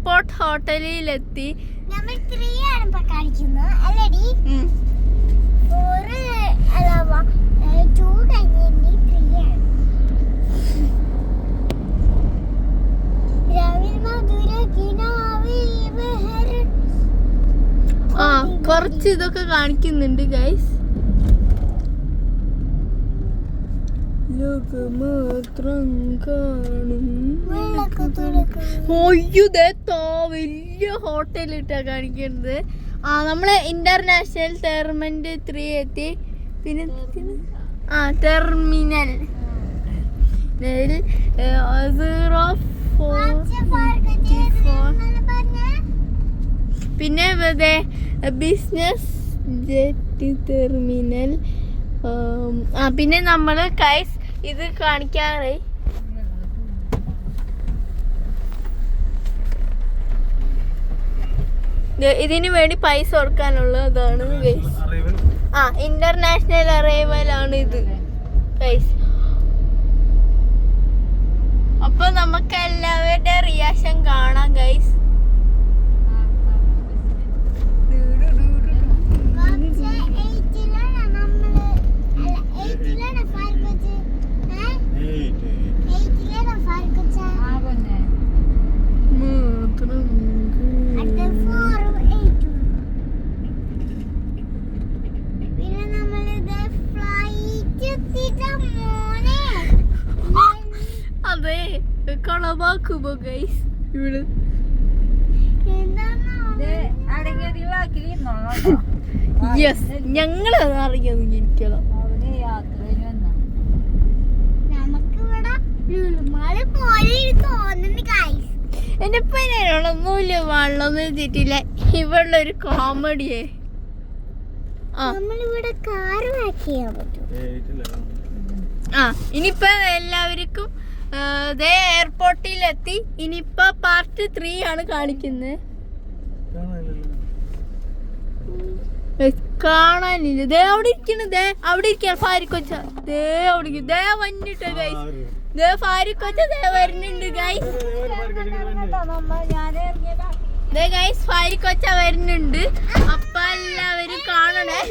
Airport ഹോട്ടലിലെത്തി. നമ്മൾ 3 ആണ് ഇപ്പോ കാണിക്കുന്നത് അല്ലേടി? 4 അല്ല 2 കഴിഞ്ഞിനി 3 ആണ്. രാവിലെ മധുര കിനാവിൽ ബഹർ. കുറച്ച് ഇതൊക്കെ കാണിക്കുന്നുണ്ട് ഗൈസ്. ലോകമാത്രം കാണും വലിയ ഹോട്ടലിട്ടാ കാണിക്കുന്നത്. നമ്മള് ഇന്റർനാഷണൽ ടെർമിനൽ 3 എത്തി. പിന്നെ ടെർമിനൽ 044. പിന്നെ ബിസിനസ് ജെറ്റ് ടെർമിനൽ. പിന്നെ നമ്മള് കൈസ് ഇത് കാണിക്കാറ്. ഇതിനു വേണ്ടി പൈസ കൊടുക്കാനുള്ളതാണ് ഗൈസ്. ഇന്റർനാഷണൽ അറൈവൽ ആണ് ഇത് ഗൈസ്. അപ്പൊ നമുക്ക് എല്ലാവരുടെ റിയാക്ഷൻ കാണാം ഗൈസ്. അതെ കളവാക്കുമ്പോ ഗൈസ് ഇവള് യെസ് ഞങ്ങള് അറിയാന്ന് ഇരിക്കണം. എന്റെ പനൊന്നുമില്ല വെള്ളമൊന്നും എത്തിയിട്ടില്ല. ഇവളൊരു കോമഡിയെ. ഇനിയിപ്പോ എല്ലാവർക്കും എയർപോർട്ടിലെത്തി. ഇനിയിപ്പോ പാർട്ട് 3 ആണ് കാണിക്കുന്നത്. കാണാനില്ല. ദേ അവിടെ ഇരിക്കണ അവിടെ ഇരിക്കാൻ ഫാരിക്കൊച്ച അവിടെ വന്നിട്ട് ഗൈസ്. ഫാരിക്കൊച്ച വരുന്നുണ്ട് ഗൈസ്. ഗൈസ് ഫാരിക്കൊച്ച വരുന്നുണ്ട്. അപ്പൊ എല്ലാവരും കാണണേ.